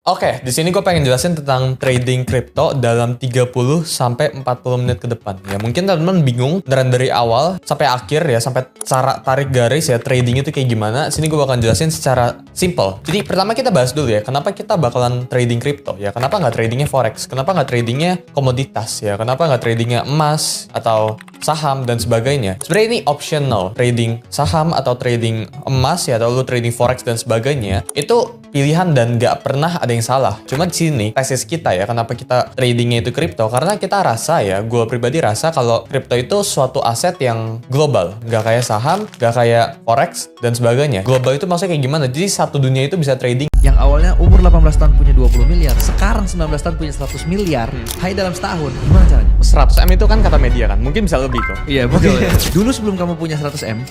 Oke, di sini gue pengen jelasin tentang trading crypto dalam 30 sampai 40 menit ke depan. Ya, mungkin teman-teman bingung dari awal sampai akhir ya, sampai cara tarik garis ya, trading itu kayak gimana. Sini gue bakalan jelasin secara simple. Jadi pertama kita bahas dulu ya, kenapa kita bakalan trading crypto ya? Kenapa nggak tradingnya forex? Kenapa nggak tradingnya komoditas ya? Kenapa nggak tradingnya emas atau saham dan sebagainya? Sebenarnya ini optional. Trading saham atau trading emas ya, atau lu trading forex dan sebagainya, itu pilihan dan nggak pernah ada yang salah. Cuma di sini tesis kita ya, kenapa kita tradingnya itu kripto? Karena kita rasa ya, gue pribadi rasa kalau kripto itu suatu aset yang global, nggak kayak saham, nggak kayak forex dan sebagainya. Global itu maksudnya kayak gimana? Jadi satu dunia itu bisa trading. Yang awalnya umur 18 tahun punya 20 miliar, sekarang 19 tahun punya 100 miliar, hanya dalam setahun. Gimana caranya? 100M itu kan kata media kan, mungkin bisa lebih kok. Iya betul. Dulu sebelum kamu punya 100M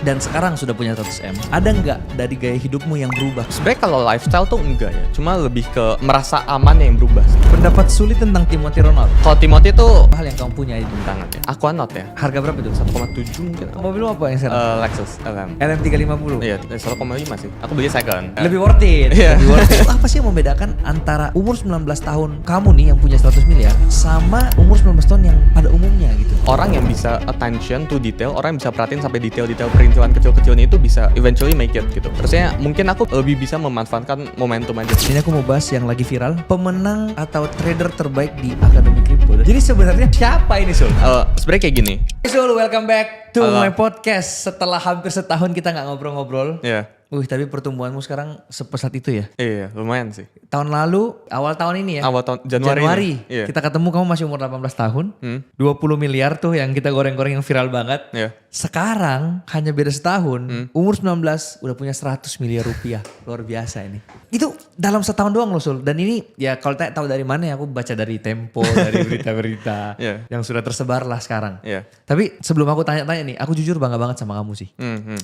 dan sekarang sudah punya 100M, ada nggak dari gaya hidupmu yang berubah? Sebenarnya kalau lifestyle tuh enggak ya, cuma lebih ke merasa aman yang berubah sih. Pendapat sulit tentang Timothy Ronald. Kalau Timothy tuh Hal yang kamu punya itu. tangan ya. Aquanaut ya. Harga berapa itu? 1,7 mungkin. Mobilmu apa yang sekarang? Lexus LM. LM350. Iya, 1,5 sih. Aku beli second. Lebih worth it. Iya. Lebih worth it. Apa sih yang membedakan antara umur 19 tahun kamu nih yang punya 100 miliar sama umur 19 tahun yang pada umumnya gitu? Orang yang bisa attention to detail, orang yang bisa perhatiin sampai detail-detail perintilan kecil-kecilnya itu bisa eventually make it gitu. Terusnya mungkin aku lebih bisa memanfaatkan momentum aja. Ini aku mau bahas yang lagi viral, pemenang atau trader terbaik di Akademi Kripto. Jadi sebenarnya siapa ini Sul? Sebenarnya kayak gini. Sul, welcome back to Halo. my podcast. Setelah hampir setahun kita nggak ngobrol-ngobrol. Iya. Tapi pertumbuhanmu sekarang sepesat itu ya? Iya, lumayan sih. Tahun lalu, awal tahun ini ya? Awal tahun Januari ini. Iya. Kita ketemu kamu masih umur 18 tahun. 20 miliar tuh yang kita goreng-goreng yang viral banget. Iya. Sekarang hanya beda setahun, umur 19 udah punya 100 miliar rupiah. Luar biasa ini. Itu dalam setahun doang loh Sul. Dan ini ya kalau tahu dari mana ya, aku baca dari Tempo, dari berita-berita Iya. yang sudah tersebar lah sekarang. Iya. Tapi sebelum aku tanya-tanya nih, aku jujur bangga banget sama kamu sih.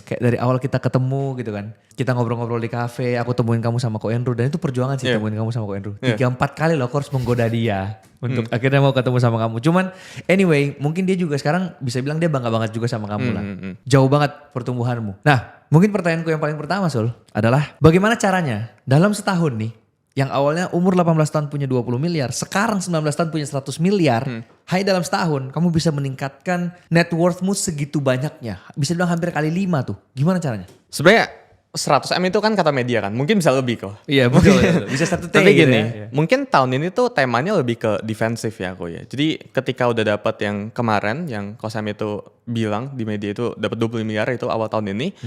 Kayak dari awal kita ketemu gitu kan. Kita ngobrol-ngobrol di kafe, aku temuin kamu sama Ko Andrew. Dan itu perjuangan sih temuin kamu sama Ko Andrew. 3-4 kali loh aku harus menggoda dia. Untuk akhirnya mau ketemu sama kamu. Cuman anyway, mungkin dia juga sekarang bisa bilang dia bangga banget juga sama kamu lah. Jauh banget pertumbuhanmu. Nah, mungkin pertanyaanku yang paling pertama Sul adalah bagaimana caranya dalam setahun nih, yang awalnya umur 18 tahun punya 20 miliar, sekarang 19 tahun punya 100 miliar, hanya dalam setahun kamu bisa meningkatkan net worth-mu segitu banyaknya. Bisa bilang hampir kali 5 tuh. Gimana caranya? Sebenarnya 100M itu kan kata media kan, mungkin bisa lebih kok. Iya betul. Bisa satu T Tapi gitu gini, ya. mungkin tahun ini tuh temanya lebih ke defensif ya aku ya. Jadi ketika udah dapat yang kemarin, yang Kosam itu bilang di media itu dapat 20 miliar itu awal tahun ini,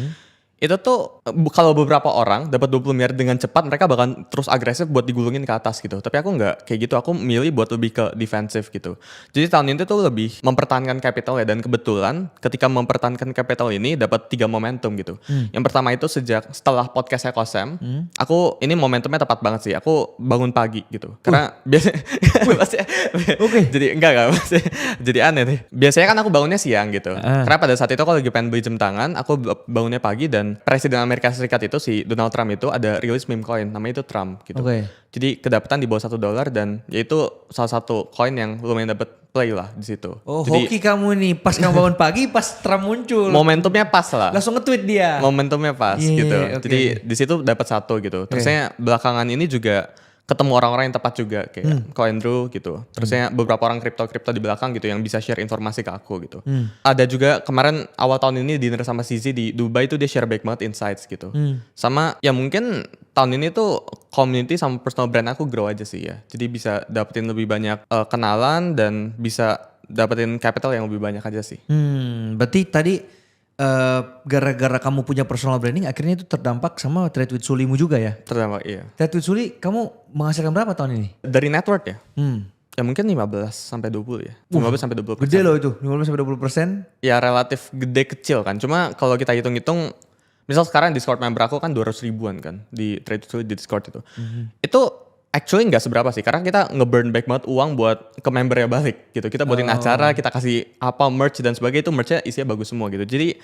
itu tuh kalau beberapa orang dapat 20 miliar dengan cepat, mereka bakal terus agresif buat digulungin ke atas gitu. Tapi aku nggak kayak gitu, aku milih buat lebih ke defensif gitu. Jadi tahun ini tuh lebih mempertahankan capital ya, dan kebetulan ketika mempertahankan capital ini dapat 3 momentum gitu. Yang pertama itu setelah podcastnya Kosam, aku ini momentumnya tepat banget sih. Aku bangun pagi gitu. Karena biasanya jadi enggak jadi aneh nih. Biasanya kan aku bangunnya siang gitu. Karena pada saat itu aku lagi pengen beli jam tangan, aku bangunnya pagi. Dan Presiden Amerika Serikat itu si Donald Trump itu ada rilis meme coin namanya itu Trump gitu. Jadi kedapatan di bawah $1 dan ya itu salah satu coin yang lumayan dapat play lah di situ. Oh, jadi, hoki kamu nih. Pas kamu bangun pagi, pas Trump muncul. Momentumnya pas lah. Langsung nge-tweet dia. Momentumnya pas gitu. Okay. Jadi di situ dapat 1 gitu. Terusnya belakangan ini juga ketemu orang-orang yang tepat juga kayak Ko Andrew gitu. Terusnya beberapa orang kripto di belakang gitu yang bisa share informasi ke aku gitu. Ada juga kemarin awal tahun ini dinner sama CZ di Dubai tuh dia share baik banget insights gitu. Sama ya mungkin tahun ini tuh community sama personal brand aku grow aja sih ya. Jadi bisa dapetin lebih banyak kenalan dan bisa dapetin capital yang lebih banyak aja sih. Berarti tadi gara-gara kamu punya personal branding akhirnya itu terdampak sama Trade with Sulimu juga ya? Terdampak iya. Trade with Suli kamu menghasilkan berapa tahun ini? Dari network ya? Ya mungkin 15-20 ya. 15-20%. Gede loh itu, 15-20%. Ya relatif gede kecil kan. Cuma kalau kita hitung-hitung, misal sekarang Discord member aku kan 200 ribuan kan di Trade with Suli di Discord itu. Itu actually nggak seberapa sih, karena kita nge-burn back banget uang buat ke membernya balik gitu. Kita buatin acara, kita kasih apa merch dan sebagainya, itu merchnya isinya bagus semua gitu. Jadi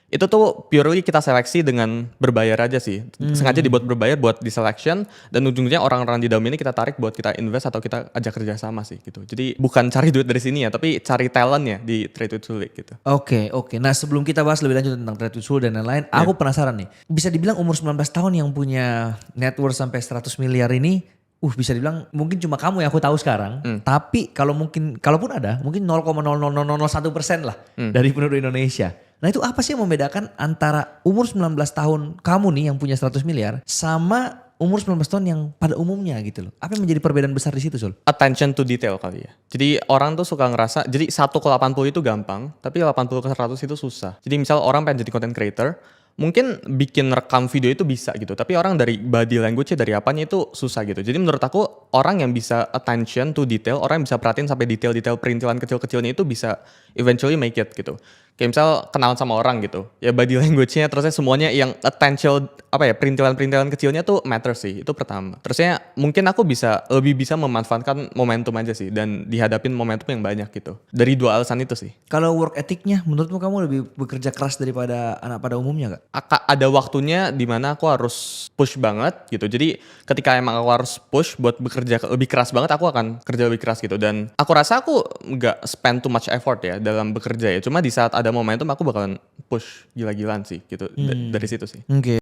itu tuh purely kita seleksi dengan berbayar aja sih. Sengaja dibuat berbayar buat di selection, dan ujungnya orang-orang di dalam ini kita tarik buat kita invest atau kita ajak kerja sama sih gitu. Jadi bukan cari duit dari sini ya, tapi cari talentnya di Trade with Suli gitu. Oke. Nah sebelum kita bahas lebih lanjut tentang Trade with Suli dan lain-lain, aku penasaran nih. Bisa dibilang umur 19 tahun yang punya net worth sampai 100 miliar ini bisa dibilang mungkin cuma kamu yang aku tahu sekarang. Tapi kalau mungkin, kalaupun ada, mungkin 0,00001% lah dari penduduk Indonesia. Nah itu apa sih yang membedakan antara umur 19 tahun kamu nih yang punya 100 miliar sama umur 19 tahun yang pada umumnya gitu loh. Apa yang menjadi perbedaan besar di situ, Sul? Attention to detail kali ya. Jadi orang tuh suka ngerasa, jadi 1 ke 80 itu gampang, tapi 80 ke 100 itu susah. Jadi misal orang pengen jadi content creator, mungkin bikin rekam video itu bisa gitu, tapi orang dari body language-nya, dari apanya itu susah gitu. Jadi menurut aku orang yang bisa attention to detail, orang yang bisa perhatiin sampai detail-detail perintilan kecil-kecilnya itu bisa eventually make it gitu. Kayak misal kenalan sama orang gitu, ya body language-nya terusnya semuanya yang attention, perintilan-perintilan kecilnya tuh matter sih, itu pertama. Terusnya mungkin aku lebih bisa memanfaatkan momentum aja sih, dan dihadapin momentum yang banyak gitu. Dari 2 alasan itu sih. Kalau work ethicnya menurutmu kamu lebih bekerja keras daripada anak pada umumnya gak? Ada waktunya di mana aku harus push banget gitu. Jadi ketika emang aku harus push buat bekerja lebih keras banget, aku akan kerja lebih keras gitu. Dan aku rasa aku nggak spend too much effort ya dalam bekerja ya. Cuma di saat ada momentum aku bakalan push gila-gilaan sih gitu. Dari situ sih. Oke.